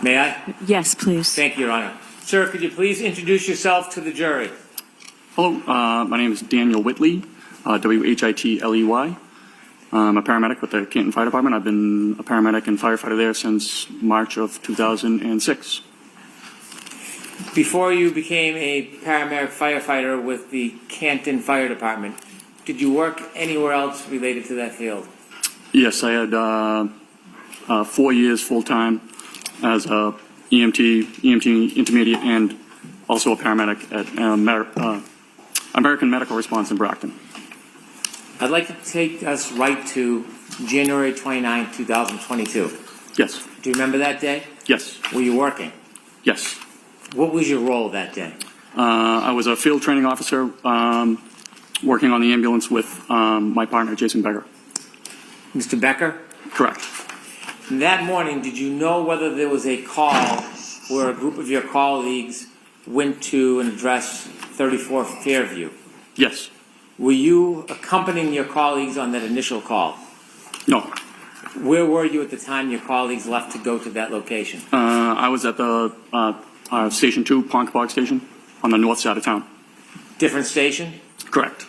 May I? Yes, please. Thank you, Your Honor. Sir, could you please introduce yourself to the jury? Hello, my name is Daniel Whitley, W-H-I-T-L-E-Y. I'm a paramedic with the Canton Fire Department. I've been a paramedic and firefighter there since March of 2006. Before you became a paramedic firefighter with the Canton Fire Department, did you work anywhere else related to that field? Yes, I had 4 years full-time as a EMT intermediate, and also a paramedic at American Medical Response in Brockton. I'd like to take us right to January 29, 2022. Yes. Do you remember that day? Yes. Were you working? Yes. What was your role that day? I was a field training officer working on the ambulance with my partner, Jason Becker. Mr. Becker? Correct. That morning, did you know whether there was a call where a group of your colleagues went to and addressed 34 Fairview? Yes. Were you accompanying your colleagues on that initial call? No. Where were you at the time your colleagues left to go to that location? I was at the Station 2, Ponkabog Station, on the north side of town. Different station? Correct.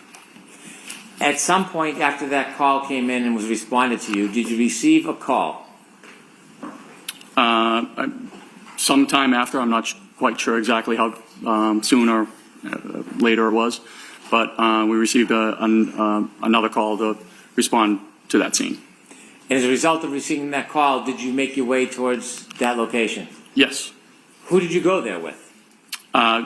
At some point after that call came in and was responded to you, did you receive a call? Sometime after, I'm not quite sure exactly how soon or later it was, but we received another call to respond to that scene. And as a result of receiving that call, did you make your way towards that location? Yes. Who did you go there with?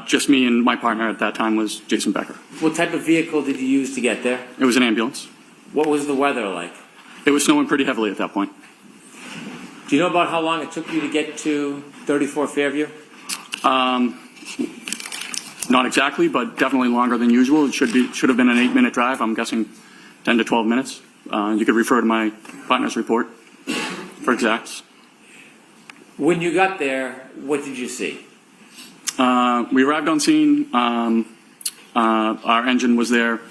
Just me and my partner at that time was Jason Becker. What type of vehicle did you use to get there? It was an ambulance. What was the weather like? It was snowing pretty heavily at that point. Do you know about how long it took you to get to 34 Fairview? Not exactly, but definitely longer than usual. It should have been an 8-minute drive. I'm guessing 10 to 12 minutes. You could refer to my partner's report for exacts. When you got there, what did you see? We arrived on scene. Our engine was there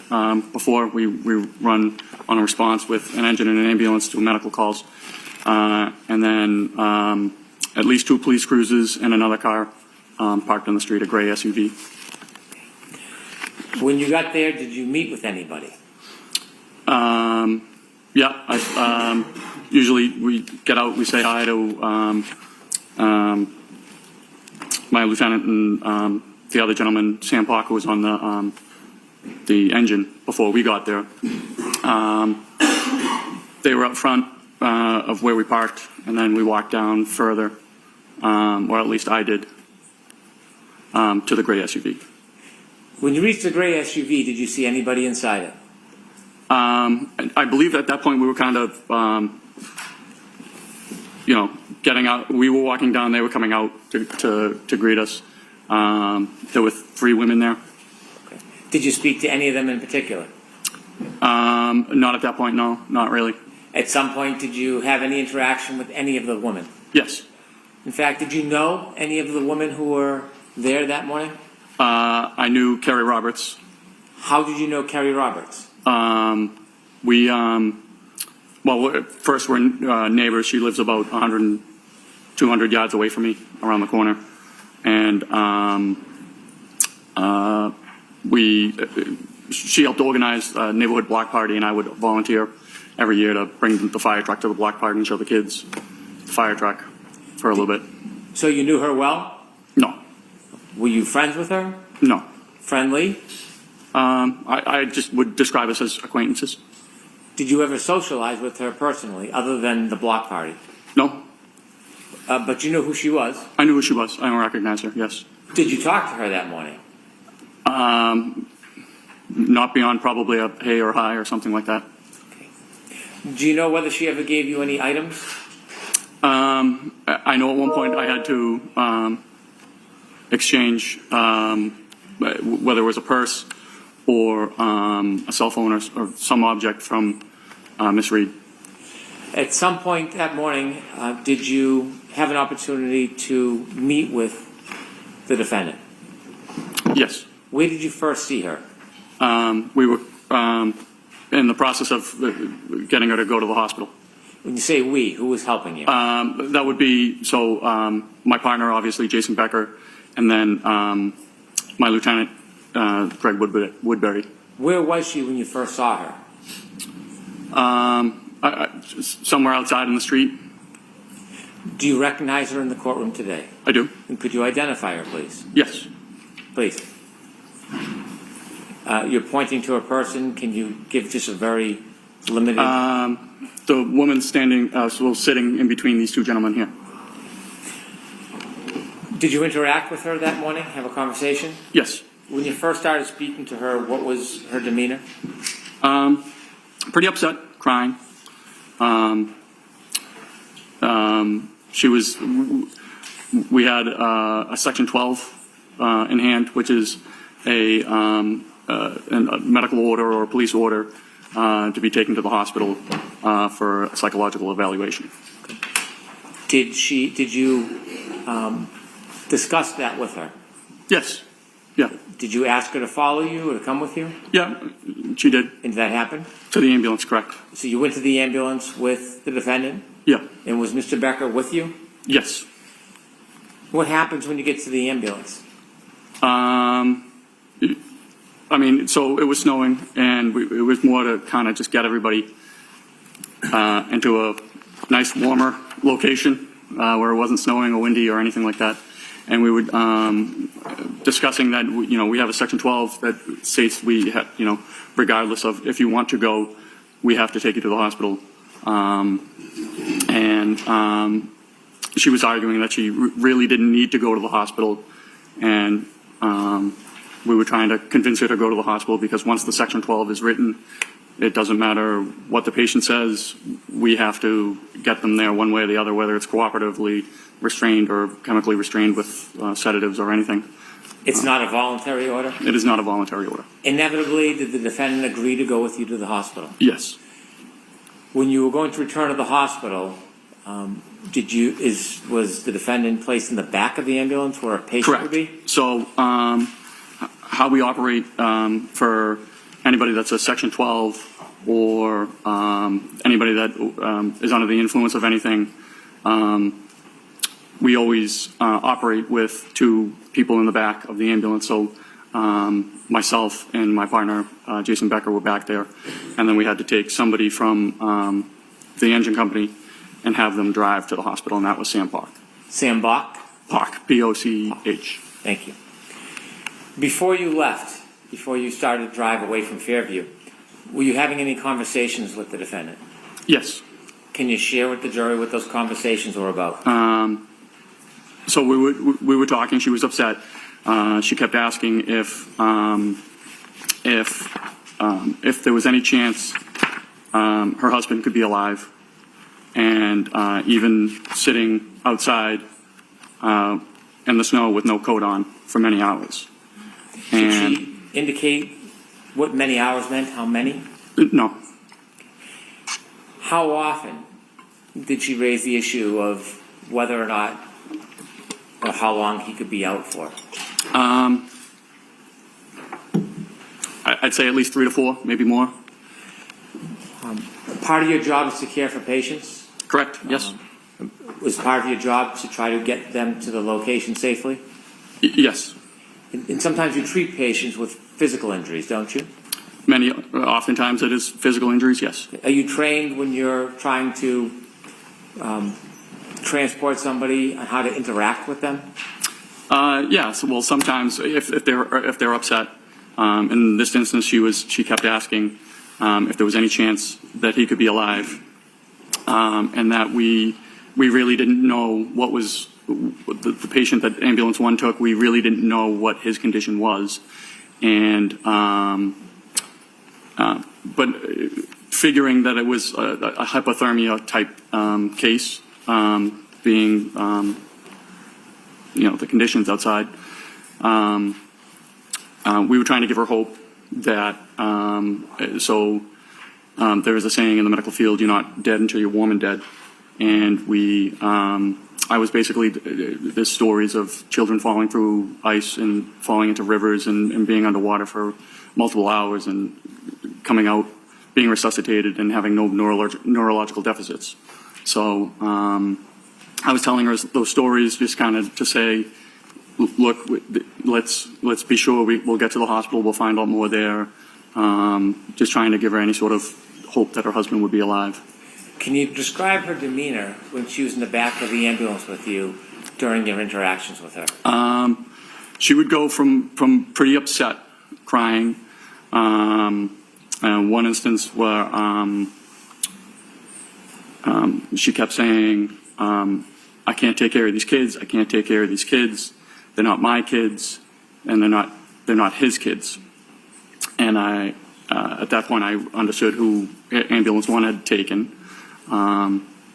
before. We run on a response with an engine and an ambulance to medical calls. And then at least 2 police cruisers and another car parked on the street, a gray SUV. When you got there, did you meet with anybody? Yeah, usually we get out, we say hi to my lieutenant and the other gentleman, Sam Parker, who was on the engine before we got there. They were up front of where we parked, and then we walked down further, or at least I did, to the gray SUV. When you reached the gray SUV, did you see anybody inside it? I believe at that point we were kind of, getting out. We were walking down, they were coming out to greet us. There were 3 women there. Okay. Did you speak to any of them in particular? Not at that point, no, not really. At some point, did you have any interaction with any of the women? Yes. In fact, did you know any of the women who were there that morning? I knew Carrie Roberts. How did you know Carrie Roberts? First we're neighbors. She lives about 200 yards away from me, around the corner. And she helped organize a neighborhood block party, and I would volunteer every year to bring the fire truck to the block party and show the kids the fire truck for a little bit. So you knew her well? No. Were you friends with her? No. Friendly? I just would describe us as acquaintances. Did you ever socialize with her personally, other than the block party? No. But you knew who she was? I knew who she was. I don't recognize her, yes. Did you talk to her that morning? Not beyond probably a hey or hi or something like that. Okay. Do you know whether she ever gave you any items? I know at one point I had to exchange whether it was a purse or a cell phone or some object from Miss Reed. At some point that morning, did you have an opportunity to meet with the defendant? Yes. Where did you first see her? We were in the process of getting her to go to the hospital. When you say we, who was helping you? That would be, my partner, obviously, Jason Becker, and then my lieutenant, Greg Woodbury. Where was she when you first saw her? Somewhere outside in the street. Do you recognize her in the courtroom today? I do. And could you identify her, please? Yes. Please. You're pointing to a person. Can you give just a very limited... The woman standing, sitting in between these two gentlemen here. Did you interact with her that morning, have a conversation? Yes. When you first started speaking to her, what was her demeanor? Pretty upset, crying. We had a Section 12 in hand, which is a medical order or a police order to be taken to the hospital for a psychological evaluation. Did you discuss that with her? Yes. Yeah. Did you ask her to follow you or to come with you? Yeah, she did. And did that happen? To the ambulance, correct. So you went to the ambulance with the defendant? Yeah. And was Mr. Becker with you? Yes. What happens when you get to the ambulance? So it was snowing, and it was more to kind of just get everybody into a nice, warmer location where it wasn't snowing or windy or anything like that. And we would discussing that we have a Section 12 that states we have, regardless of if you want to go, we have to take you to the hospital. She was arguing that she really didn't need to go to the hospital, and we were trying to convince her to go to the hospital because once the Section 12 is written, it doesn't matter what the patient says, we have to get them there one way or the other, whether it's cooperatively restrained or chemically restrained with sedatives or anything. It's not a voluntary order? It is not a voluntary order. Inevitably, did the defendant agree to go with you to the hospital? Yes. When you were going to return to the hospital, was the defendant placed in the back of the ambulance where a patient would be? Correct. So how we operate for anybody that's a Section 12 or anybody that is under the influence of anything, we always operate with two people in the back of the ambulance. So myself and my partner, Jason Becker, were back there. And then we had to take somebody from the engine company and have them drive to the hospital, and that was Sam Park. Sam Bach? Park, P-O-C-H. Thank you. Before you left, before you started to drive away from Fairview, were you having any conversations with the defendant? Yes. Can you share with the jury what those conversations were about? So we were talking. She was upset. She kept asking if there was any chance her husband could be alive, and even sitting outside in the snow with no coat on for many hours. Did she indicate what many hours meant? How many? No. How often did she raise the issue of whether or not or how long he could be out for? I'd say at least 3 to 4, maybe more. Part of your job is to care for patients? Correct, yes. Was part of your job to try to get them to the location safely? Yes. And sometimes you treat patients with physical injuries, don't you? Oftentimes it is physical injuries, yes. Are you trained when you're trying to transport somebody on how to interact with them? Yes. Well, sometimes if they're upset, in this instance, she kept asking if there was any chance that he could be alive, and that we really didn't know what was the patient that Ambulance 1 took. We really didn't know what his condition was, and but figuring that it was a hypothermia type case, being the conditions outside, we were trying to give her hope that there is a saying in the medical field: you're not dead until you're warm and dead. And I was basically, there's stories of children falling through ice and falling into rivers and being underwater for multiple hours and coming out, being resuscitated and having no neurological deficits. So I was telling her those stories just kind of to say, look, let's be sure we'll get to the hospital. We'll find out more there. Just trying to give her any sort of hope that her husband would be alive. Can you describe her demeanor when she was in the back of the ambulance with you during your interactions with her? She would go from pretty upset, crying. One instance where she kept saying, I can't take care of these kids. I can't take care of these kids. They're not my kids, and they're not his kids. And at that point, I understood who Ambulance 1 had taken,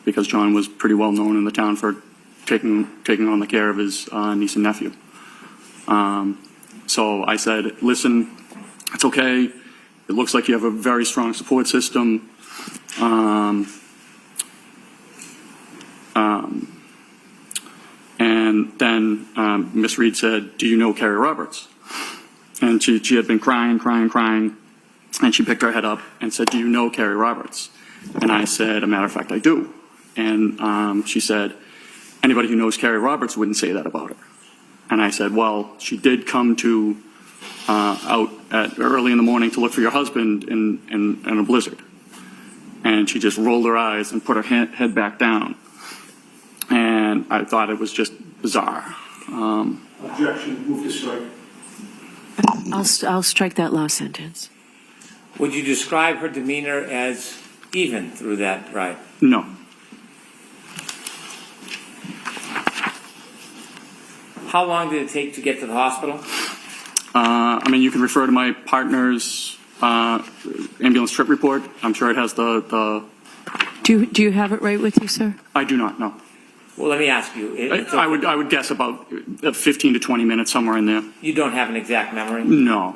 because John was pretty well known in the town for taking on the care of his niece and nephew. So I said, listen, it's okay. It looks like you have a very strong support system. And then Miss Reed said, do you know Carrie Roberts? And she had been crying, and she picked her head up and said, do you know Carrie Roberts? And I said, a matter of fact, I do. And she said, anybody who knows Carrie Roberts wouldn't say that about her. And I said, well, she did come to out at early in the morning to look for your husband in a blizzard. And she just rolled her eyes and put her head back down. And I thought it was just bizarre. Objection. Move to strike. I'll strike that last sentence. Would you describe her demeanor as even through that ride? No. How long did it take to get to the hospital? I mean, you can refer to my partner's ambulance trip report. I'm sure it has the. Do you have it right with you, sir? I do not know. Well, let me ask you. I would guess about 15 to 20 minutes, somewhere in there. You don't have an exact memory? No.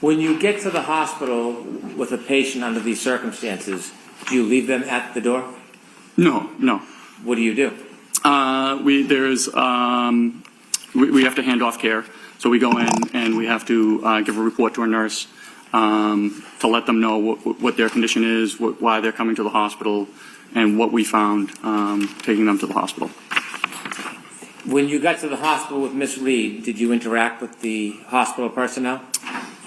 When you get to the hospital with a patient under these circumstances, do you leave them at the door? No. What do you do? We have to hand off care. So we go in and we have to give a report to a nurse to let them know what their condition is, why they're coming to the hospital, and what we found taking them to the hospital. When you got to the hospital with Miss Reed, did you interact with the hospital personnel?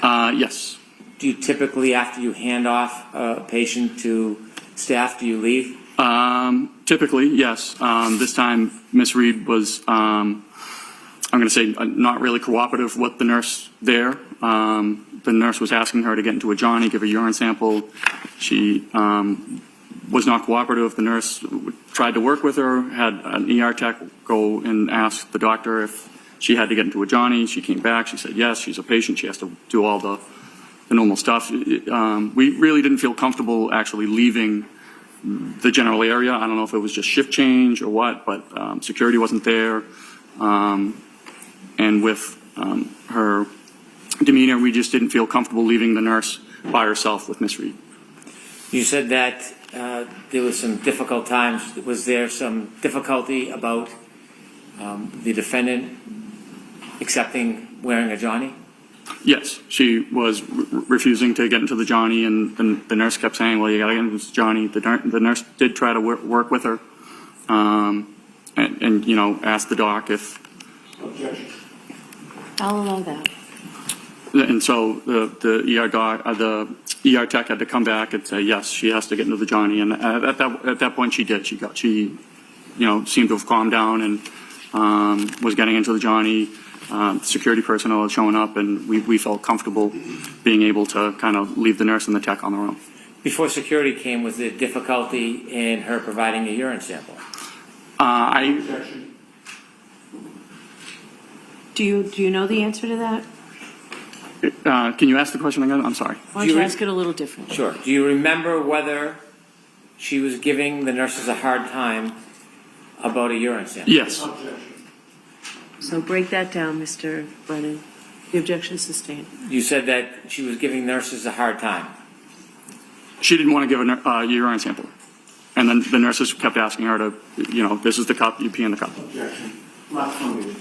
Yes. Do you typically, after you hand off a patient to staff, do you leave? Typically, yes. This time, Miss Reed was, I'm going to say, not really cooperative with the nurse there. The nurse was asking her to get into a Johnny, give a urine sample. She was not cooperative. The nurse tried to work with her, had an ER tech go and ask the doctor if she had to get into a Johnny. She came back. She said, yes, she's a patient. She has to do all the normal stuff. We really didn't feel comfortable actually leaving the general area. I don't know if it was just shift change or what, but security wasn't there. And with her demeanor, we just didn't feel comfortable leaving the nurse by herself with Miss Reed. You said that there was some difficult times. Was there some difficulty about the defendant accepting wearing a Johnny? Yes, she was refusing to get into the Johnny, and the nurse kept saying, well, you got to get into this Johnny. The nurse did try to work with her and you know, asked the doc if... Objection. I'll allow that. And so the ER doc, the ER tech had to come back and say, yes, she has to get into the Johnny. And at that point, she did. She you know, seemed to have calmed down and was getting into the Johnny. Security personnel had shown up, and we felt comfortable being able to kind of leave the nurse and the tech on their own. Before security came, was there difficulty in her providing a urine sample? Objection. Do you know the answer to that? Can you ask the question again? I'm sorry. Why don't you ask it a little differently? Sure. Do you remember whether she was giving the nurses a hard time about a urine sample? Yes. Objection. So break that down, Mr. Brennan. The objection is sustained. You said that she was giving nurses a hard time. She didn't want to give a urine sample. And then the nurses kept asking her to, you know, this is the cup, you pee in the cup. Objection. Not permitted.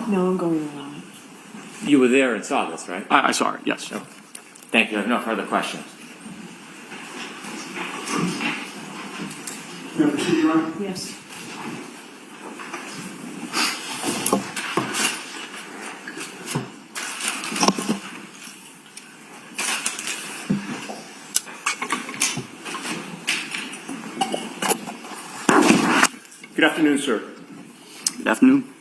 No, I'm going to allow it. You were there and saw this, right? I saw it, yes. Thank you. I have no further questions. Your Honor? Yes. Good afternoon, sir. Good afternoon.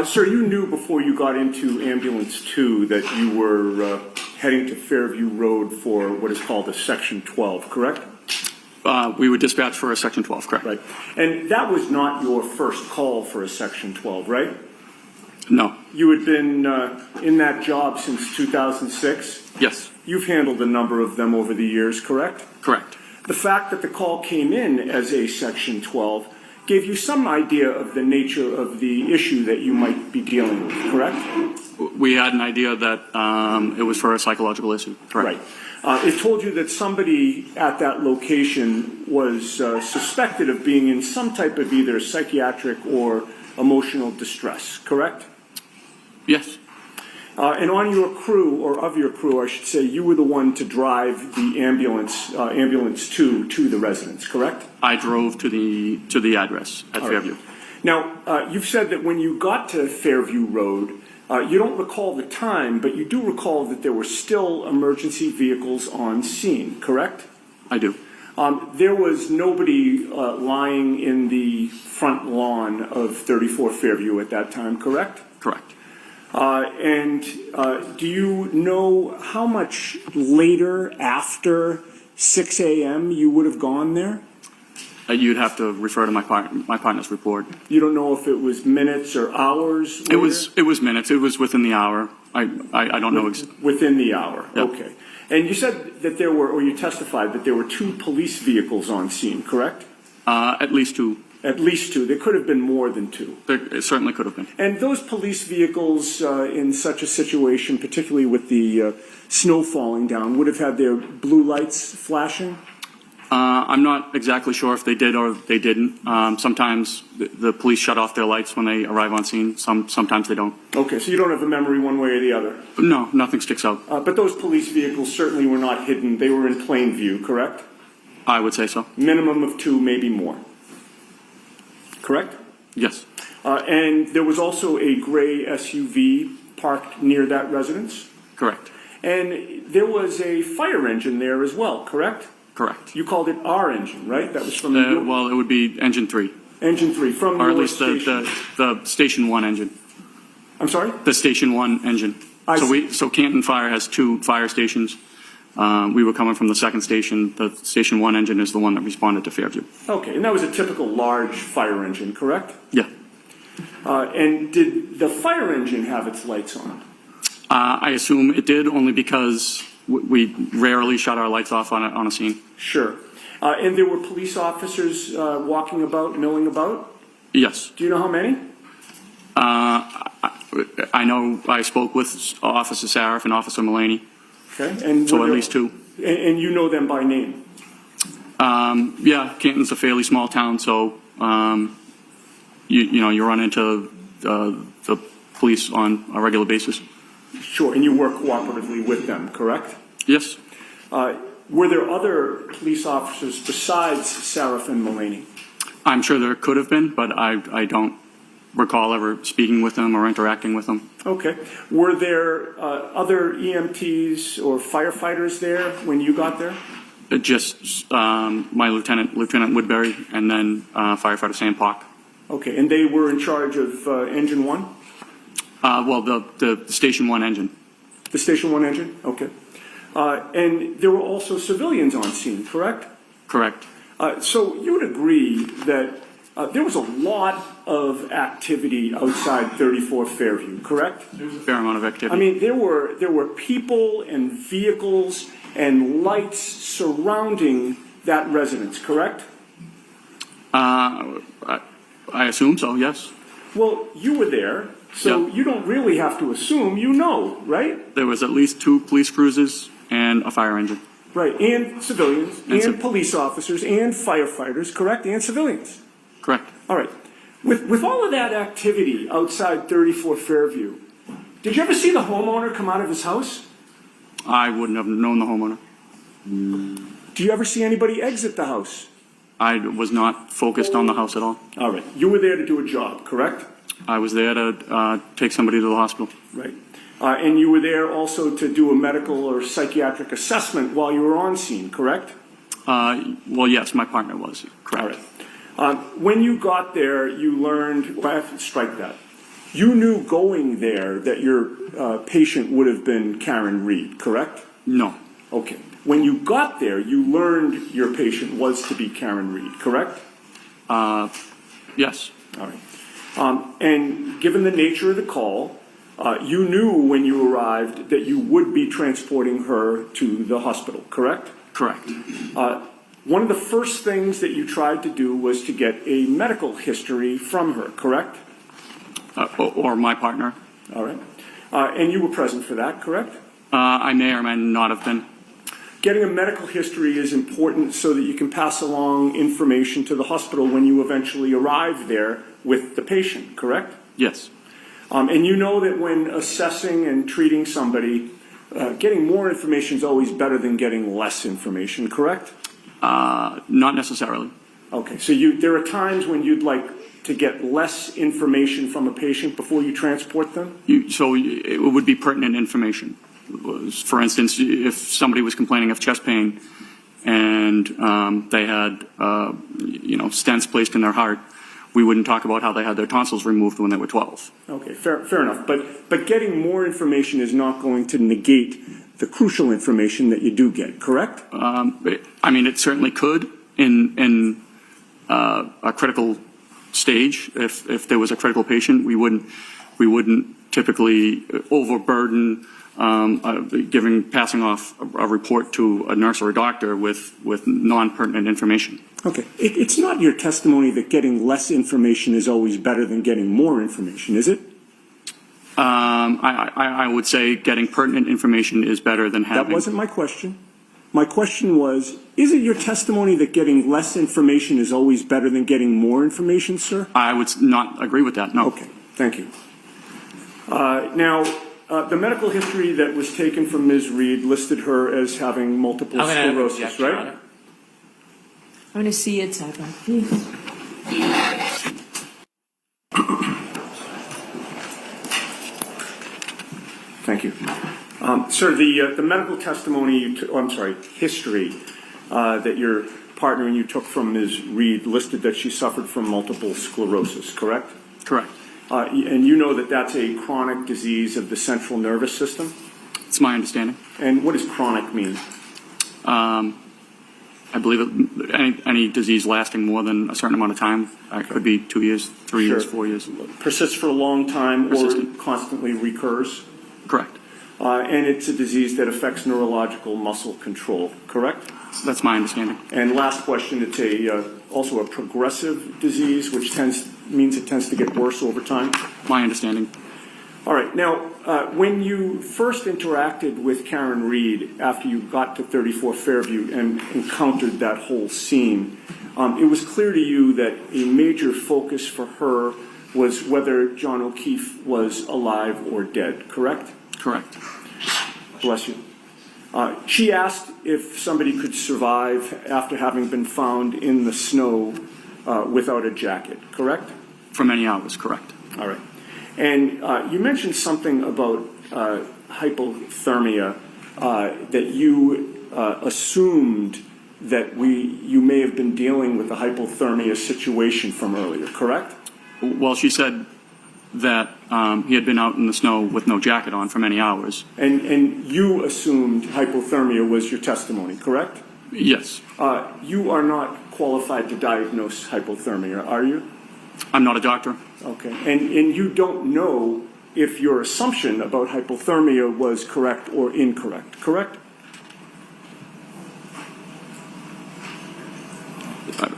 Sir, you knew before you got into Ambulance 2 that you were heading to Fairview Road for what is called a Section 12, correct? We were dispatched for a Section 12, correct? Right. And that was not your first call for a Section 12, right? No. You had been in that job since 2006. Yes. You've handled a number of them over the years, correct? Correct. The fact that the call came in as a Section 12 gave you some idea of the nature of the issue that you might be dealing with, correct? We had an idea that it was for a psychological issue. Correct. Right. It told you that somebody at that location was suspected of being in some type of either psychiatric or emotional distress, correct? Yes. And on your crew, or of your crew, I should say, you were the one to drive the ambulance 2 to the residence, correct? I drove to the address at Fairview. Now, you've said that when you got to Fairview Road, you don't recall the time, but you do recall that there were still emergency vehicles on scene, correct? I do. There was nobody lying in the front lawn of 34 Fairview at that time, correct? Correct. And do you know how much later after 6 a.m. you would have gone there? You'd have to refer to my partner's report. You don't know if it was minutes or hours later? It was minutes. It was within the hour. I don't know. Within the hour, Yep. Okay. And you said that there were, or you testified that there were 2 police vehicles on scene, correct? At least 2. At least 2. There could have been more than 2. It certainly could have been. And those police vehicles in such a situation, particularly with the snow falling down, would have had their blue lights flashing? I'm not exactly sure if they did or they didn't. Sometimes the police shut off their lights when they arrive on scene. Sometimes they don't. Okay, so you don't have a memory one way or the other. No, nothing sticks out. But those police vehicles certainly were not hidden. They were in plain view, correct? I would say so. Minimum of 2, maybe more. Correct? Yes. And there was also a gray SUV parked near that residence? Correct. And there was a fire engine there as well, correct? Correct. You called it our engine, right? That was from your Well, it would be engine 3, engine 3 from or your at least station. the station 1 engine. I'm sorry? The station 1 engine. I see. So Canton Fire has 2 fire stations. We were coming from the second station. The station 1 engine is the one that responded to Fairview. Okay, and that was a typical large fire engine, correct? Yeah. And did the fire engine have its lights on? I assume it did, only because we rarely shut our lights off on a scene. Sure. And there were police officers walking about, milling about? Yes. Do you know how many? I know I spoke with Officer Sarif and Officer Mullaney, Okay. And so were at there- least 2. And you know them by name? Yeah, Canton's a fairly small town, so you run into the police on a regular basis. Sure, and you work cooperatively with them, correct? Yes. Were there other police officers besides Sarif and Mullaney? I'm sure there could have been, but I don't recall ever speaking with them or interacting with them. Okay. Were there other EMTs or firefighters there when you got there? Just my Lieutenant Woodbury, and then Firefighter Sam Pock. Okay, and they were in charge of Engine 1? Well, the Station 1 engine. The Station 1 engine? Okay. And there were also civilians on scene, correct? Correct. So you would agree that there was a lot of activity outside 34 Fairview, correct? There's a fair amount of activity. I mean, there were people and vehicles and lights surrounding that residence, correct? I assume so, yes. Well, you were there, so Yep. you don't really have to assume, you know, right? There was at least 2 police cruisers and a fire engine. Right, and civilians, And and police officers, and firefighters, correct, and civilians. Correct. All right. With all of that activity outside 34 Fairview, did you ever see the homeowner come out of his house? I wouldn't have known the homeowner. Do you ever see anybody exit the house? I was not focused on the house at all. All right. You were there to do a job, correct? I was there to take somebody to the hospital. Right. And you were there also to do a medical or psychiatric assessment while you were on scene, correct? Well, yes, my partner was, correct. All right. When you got there, you learned, well, I have to strike that. You knew going there that your patient would have been Karen Reed, correct? No. Okay. When you got there, you learned your patient was to be Karen Reed, correct? Yes. All right. And given the nature of the call, you knew when you arrived that you would be transporting her to the hospital, correct? Correct. One of the first things that you tried to do was to get a medical history from her, correct? Or my partner. All right. And you were present for that, correct? I may or may not have been. Getting a medical history is important so that you can pass along information to the hospital when you eventually arrive there with the patient, correct? Yes. And you know that when assessing and treating somebody, getting more information is always better than getting less information, correct? Not necessarily. Okay, so there are times when you'd like to get less information from a patient before you transport them? So it would be pertinent information. For instance, if somebody was complaining of chest pain and they had, stents placed in their heart, we wouldn't talk about how they had their tonsils removed when they were 12. Okay, fair enough. But getting more information is not going to negate the crucial information that you do get, correct? It certainly could in a critical stage. If there was a critical patient, we wouldn't typically overburden passing off a report to a nurse or a doctor with non-pertinent information. Okay. It's not your testimony that getting less information is always better than getting more information, is it? I would say getting pertinent information is better than having... That wasn't my question. My question was, is it your testimony that getting less information is always better than getting more information, sir? I would not agree with that, no. Okay, thank you. Now, the medical history that was taken from Ms. Reed listed her as having multiple sclerosis, right? I want to see it, Saiba, please. Thank you. Sir, the medical testimony, history that your partner and you took from Ms. Reed listed that she suffered from multiple sclerosis, correct? Correct. And you know that that's a chronic disease of the central nervous system? It's my understanding. And what does chronic mean? I believe any disease lasting more than a certain amount of time. It could be 2 years, 3 years, 4 years. Persists for a long time Persistent. or constantly recurs? Correct. And it's a disease that affects neurological muscle control, correct? That's my understanding. And last question, it's also a progressive disease, which means it tends to get worse over time? My understanding. All right. Now, when you first interacted with Karen Reed after you got to 34 Fairview and encountered that whole scene, it was clear to you that a major focus for her was whether John O'Keefe was alive or dead, correct? Correct. Bless you. She asked if somebody could survive after having been found in the snow without a jacket, correct? For many hours, correct. All right. And you mentioned something about hypothermia that you assumed that you may have been dealing with the hypothermia situation from earlier, correct? Well, she said that he had been out in the snow with no jacket on for many hours. And you assumed hypothermia was your testimony, correct? Yes. You are not qualified to diagnose hypothermia, are you? I'm not a doctor. Okay. And you don't know if your assumption about hypothermia was correct or incorrect, correct?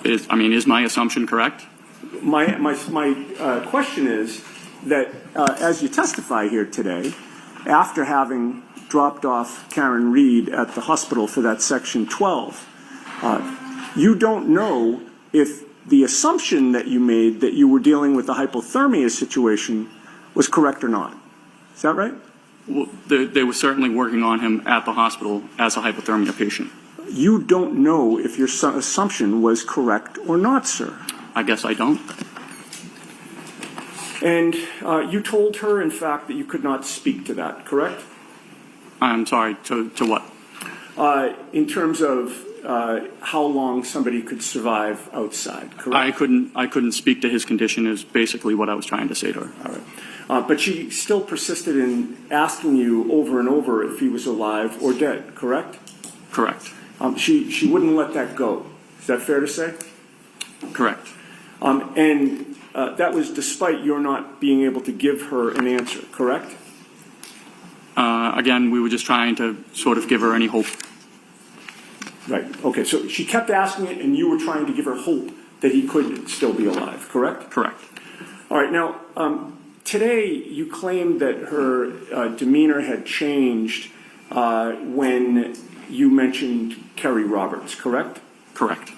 Is my assumption correct? My question is that as you testify here today, after having dropped off Karen Reed at the hospital for that Section 12, you don't know if the assumption that you made that you were dealing with the hypothermia situation was correct or not. Is that right? Well, they were certainly working on him at the hospital as a hypothermia patient. you don't know if your assumption was correct or not, sir. I guess I don't. And you told her, in fact, that you could not speak to that, correct? I'm sorry, to what? In terms of how long somebody could survive outside, correct? I couldn't speak to his condition is basically what I was trying to say to her. All right. But she still persisted in asking you over and over if he was alive or dead, correct? Correct. She wouldn't let that go. Is that fair to say? Correct. And that was despite your not being able to give her an answer, correct? Again, we were just trying to sort of give her any hope. Right. Okay. So she kept asking it, and you were trying to give her hope that he could still be alive, correct? Correct. All right. Now, today you claimed that her demeanor had changed when you mentioned Kerry Roberts, correct? Correct.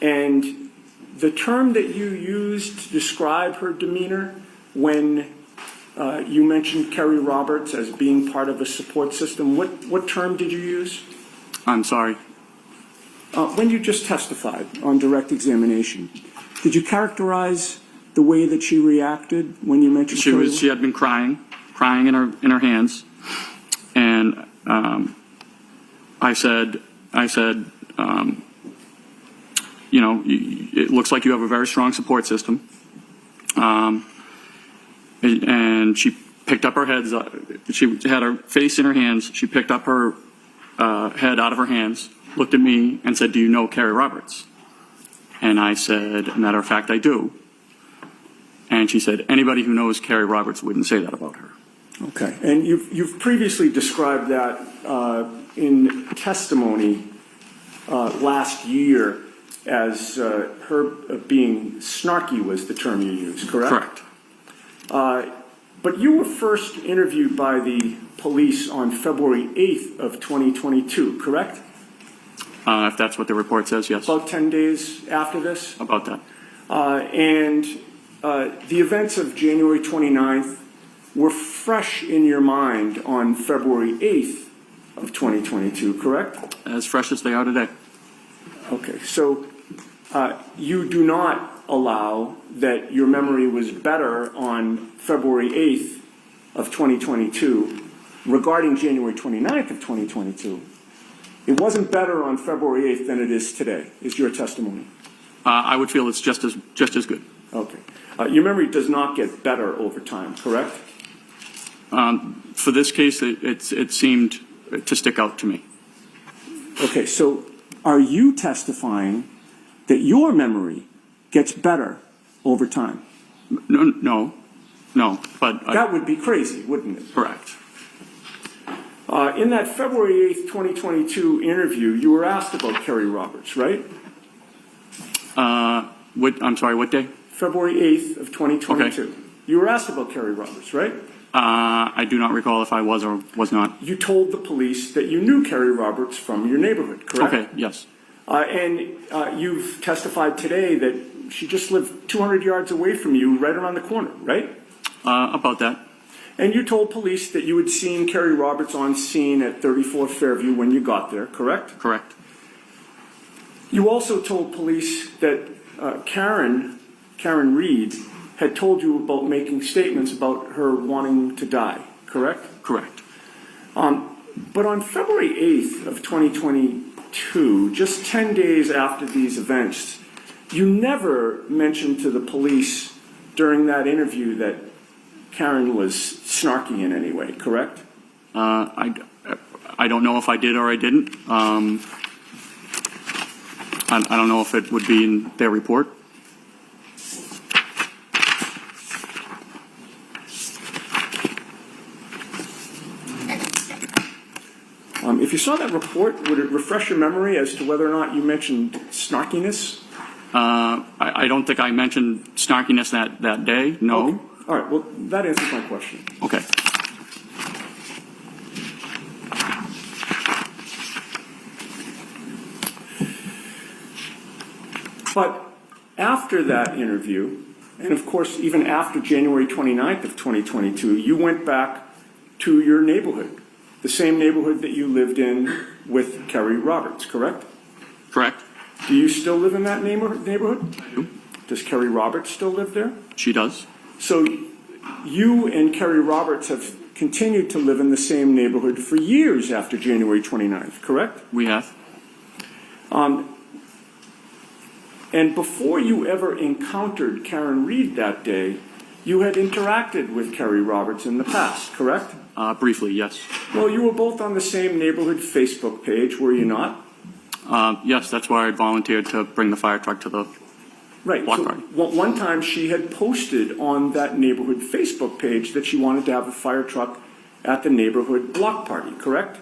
And the term that you used to describe her demeanor when you mentioned Kerry Roberts as being part of a support system, what term did you use? I'm sorry. When you just testified on direct examination, did you characterize the way that she reacted when you mentioned Kerry? She had been crying in her hands, and I said, you know, it looks like you have a very strong support system. And she picked up her head. She had her face in her hands. She picked up her head out of her hands, looked at me, and said, "Do you know Kerry Roberts?" And I said, "Matter of fact, I do." And she said, "Anybody who knows Kerry Roberts wouldn't say that about her." Okay. And you've previously described that in testimony last year as her being snarky was the term you used, correct? Correct. But you were first interviewed by the police on February 8th of 2022, correct? If that's what the report says, yes. About 10 days after this? About that. And the events of January 29th were fresh in your mind on February 8th of 2022, correct? As fresh as they are today. Okay, so you do not allow that your memory was better on February 8th of 2022 regarding January 29th of 2022. It wasn't better on February 8th than it is today, is your testimony. I would feel it's just as good. Okay. Your memory does not get better over time, correct? For this case, it seemed to stick out to me. Okay, so are you testifying that your memory gets better over time? No, but that would be crazy, wouldn't it? Correct. In that February 8th, 2022 interview, you were asked about Kerry Roberts, right? I'm sorry, what day? February 8th of 2022. Okay. You were asked about Kerry Roberts, right? I do not recall if I was or was not. You told the police that you knew Kerry Roberts from your neighborhood, correct? Okay, yes. And you've testified today that she just lived 200 yards away from you, right around the corner, right? About that. And you told police that you had seen Kerry Roberts on scene at 34 Fairview when you got there, correct? Correct. You also told police that Karen Reed had told you about making statements about her wanting to die, correct? Correct. But on February 8th of 2022, just 10 days after these events, you never mentioned to the police during that interview that Karen was snarky in any way, correct? I don't know if I did or I didn't. I don't know if it would be in their report. If you saw that report, would it refresh your memory as to whether or not you mentioned snarkiness? I don't think I mentioned snarkiness that day, no. Okay. All right, well, that answers my question. Okay. But after that interview, and of course even after January 29th of 2022, you went back to your neighborhood the same neighborhood that you lived in with Kerry Roberts, correct? Correct. Do you still live in that neighborhood? I do. Does Kerry Roberts still live there? She does. So you and Kerry Roberts have continued to live in the same neighborhood for years after January 29th, correct? We have. And before you ever encountered Karen Reed that day, you had interacted with Kerry Roberts in the past, correct? Briefly, yes. Well, you were both on the same neighborhood Facebook page, were you not? Yes, that's why I volunteered to bring the fire truck to the Right. block So party. one time she had posted on that neighborhood Facebook page that she wanted to have a fire truck at the neighborhood block party, correct?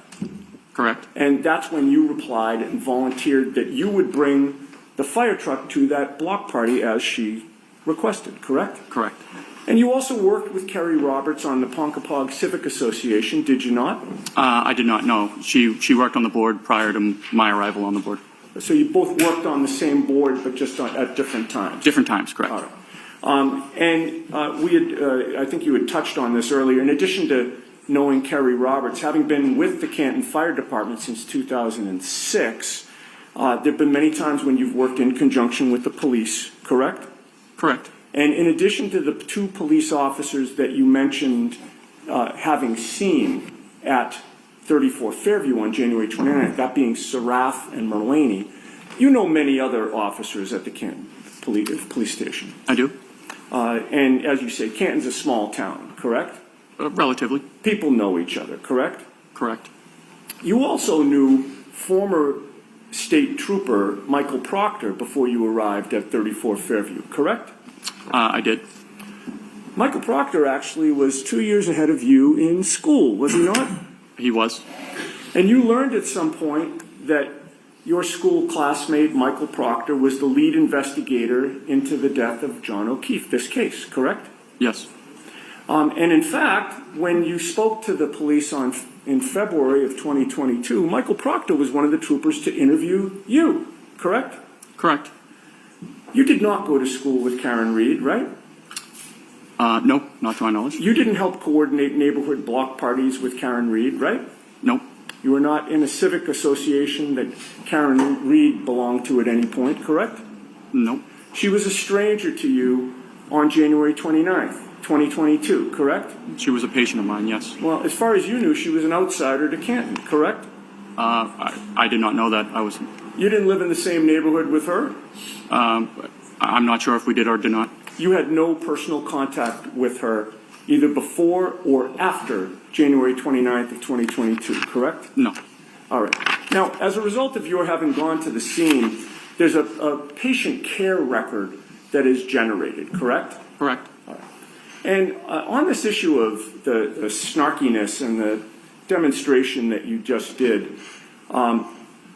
Correct. And that's when you replied and volunteered that you would bring the fire truck to that block party as she requested, correct? Correct. And you also worked with Kerry Roberts on the Ponkapog Civic Association, did you not? I did not know. She worked on the board prior to my arrival on the board. So you both worked on the same board, but just at different times? Different times, correct. All right. We had, I think you had touched on this earlier, in addition to knowing Kerry Roberts, having been with the Canton Fire Department since 2006, there have been many times when you've worked in conjunction with the police, correct? Correct. And in addition to the two police officers that you mentioned having seen at 34 Fairview on January 29th, that being Seraph and Merlaney, you know many other officers at the Canton police station. I do. And as you say, Canton's a small town, correct? Relatively. People know each other, correct? Correct. You also knew former state trooper Michael Proctor before you arrived at 34 Fairview, correct? I did. Michael Proctor actually was 2 years ahead of you in school, was he not? He was. And you learned at some point that your school classmate, Michael Proctor, was the lead investigator into the death of John O'Keefe, this case, correct? Yes. And in fact, when you spoke to the police in February of 2022, Michael Proctor was one of the troopers to interview you, correct? Correct. You did not go to school with Karen Reed, right? No, not to my knowledge. You didn't help coordinate neighborhood block parties with Karen Reed, right? Nope. You were not in a civic association that Karen Reed belonged to at any point, correct? Nope. She was a stranger to you on January 29th, 2022, correct? She was a patient of mine, yes. Well, as far as you knew, she was an outsider to Canton, correct? I did not know that. You didn't live in the same neighborhood with her? I'm not sure if we did or did not. You had no personal contact with her either before or after January 29th of 2022, correct? No. All right. Now, as a result of your having gone to the scene, there's a patient care record that is generated, correct? Correct. All right. And on this issue of the snarkiness and the demonstration that you just did,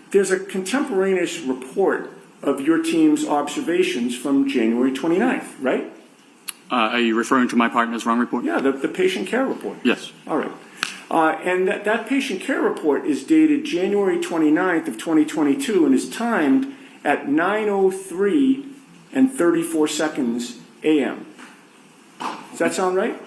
there's a contemporaneous report of your team's observations from January 29th, right? Are you referring to my partner's run report? Yeah, the patient care report. Yes. All right. And that patient care report is dated January 29th of 2022 and is timed at 9:03 and 34 seconds a.m. Does that sound right?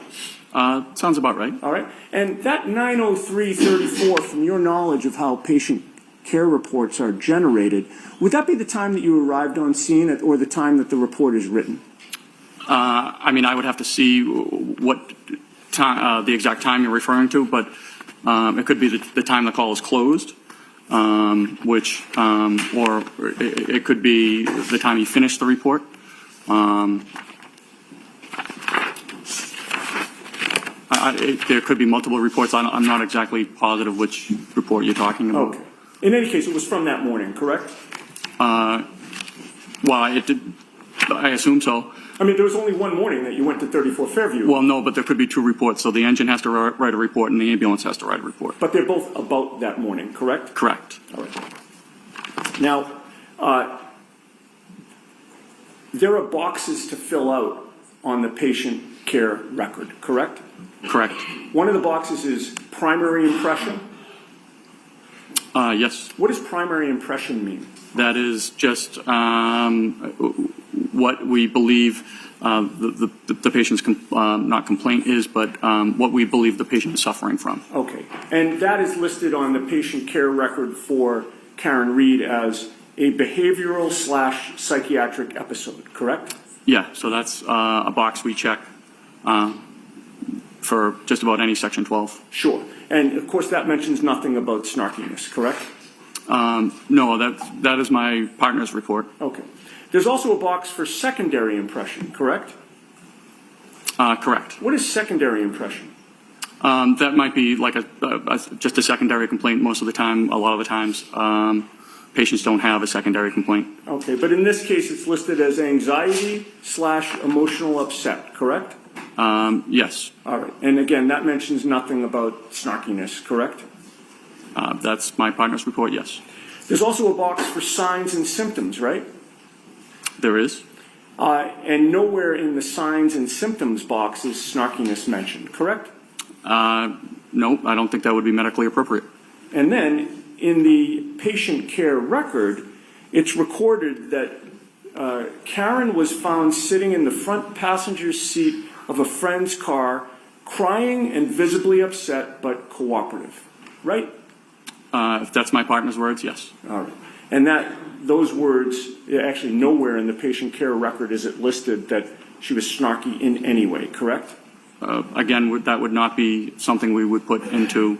Sounds about right. All right. And that 9:03:34, from your knowledge of how patient care reports are generated, would that be the time that you arrived on scene or the time that the report is written? I mean, I would have to see what time, the exact time you're referring to, but it could be the time the call is closed, or it could be the time you finish the report. There could be multiple reports. I'm not exactly positive which report you're talking about. Okay. In any case, it was from that morning, correct? Well, it did. I assume so. I mean, there was only one morning that you went to 34 Fairview. Well, no, but there could be two reports. So the engine has to write a report and the ambulance has to write a report. But they're both about that morning, correct? Correct. All right. Now, there are boxes to fill out on the patient care record, correct? Correct. One of the boxes is primary impression. Yes. What does primary impression mean? That is just what we believe the patient's not complaint is, but what we believe the patient is suffering from. Okay. And that is listed on the patient care record for Karen Reed as a behavioral/psychiatric episode, correct? Yeah, so that's a box we check for just about any Section 12. Sure. And of course, that mentions nothing about snarkiness, correct? No, that is my partner's report. Okay. There's also a box for secondary impression, correct? Correct. What is secondary impression? That might be like just a secondary complaint most of the time. A lot of the times, patients don't have a secondary complaint. Okay, but in this case, it's listed as anxiety/emotional upset, correct? Yes. All right. And again, that mentions nothing about snarkiness, correct? That's my partner's report, yes. There's also a box for signs and symptoms, right? There is. And nowhere in the signs and symptoms box is snarkiness mentioned, correct? No, I don't think that would be medically appropriate. And then in the patient care record, it's recorded that Karen was found sitting in the front passenger seat of a friend's car, crying and visibly upset but cooperative, right? If that's my partner's words, yes. All right. And those words, actually nowhere in the patient care record is it listed that she was snarky in any way, correct? Again, that would not be something we would put into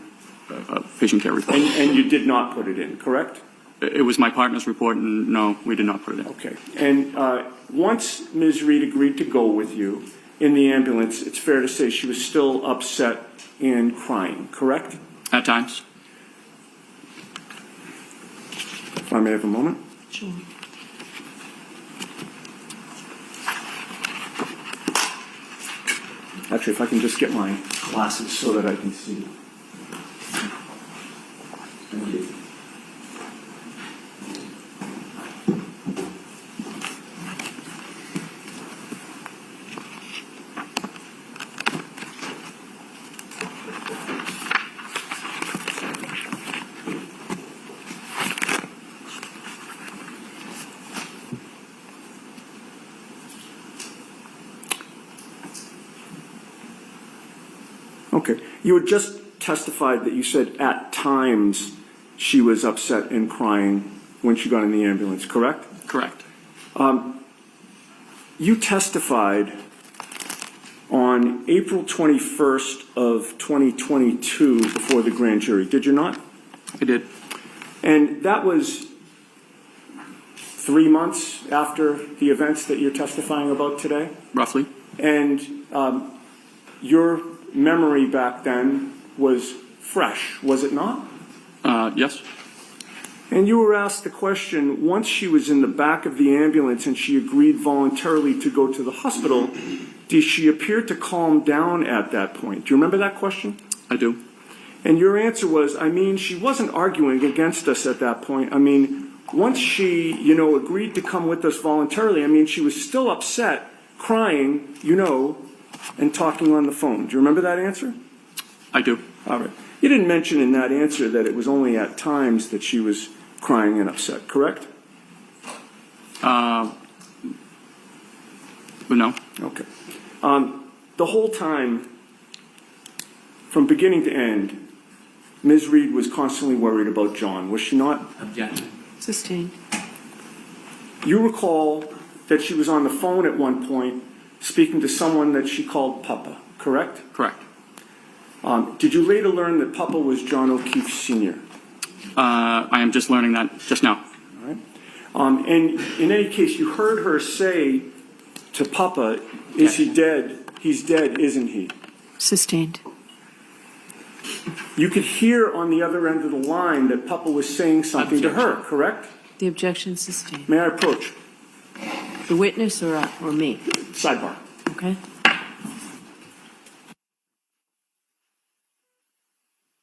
a patient care report. And you did not put it in, correct? It was my partner's report, and no, we did not put it in. Okay. And once Ms. Reed agreed to go with you in the ambulance, it's fair to say she was still upset and crying, correct? At times. If I may have a moment. Sure. Actually, if I can just get my glasses so that I can see. Thank you. Okay. You had just testified that you said at times she was upset and crying when she got in the ambulance, correct? Correct. You testified on April 21st of 2022 before the grand jury, did you not? I did. And that was 3 months after the events that you're testifying about today? Roughly. And your memory back then was fresh, was it not? Yes. And you were asked the question, once she was in the back of the ambulance and she agreed voluntarily to go to the hospital, did she appear to calm down at that point? Do you remember that question? I do. And your answer was, she wasn't arguing against us at that point. Once she, agreed to come with us voluntarily, she was still upset, crying, and talking on the phone. Do you remember that answer? I do. All right. You didn't mention in that answer that it was only at times that she was crying and upset, correct? But no. Okay. The whole time, from beginning to end, Ms. Reed was constantly worried about John, was she not? Objection. Sustained. You recall that she was on the phone at one point speaking to someone that she called Papa, correct? Correct. Did you later learn that Papa was John O'Keefe Sr.? I am just learning that just now. All right. And in any case, you heard her say to Papa, is he dead? He's dead, isn't he? Sustained. You could hear on the other end of the line that Papa was saying something to her, correct? The objection sustained. May I approach? The witness or me? Sidebar. Okay.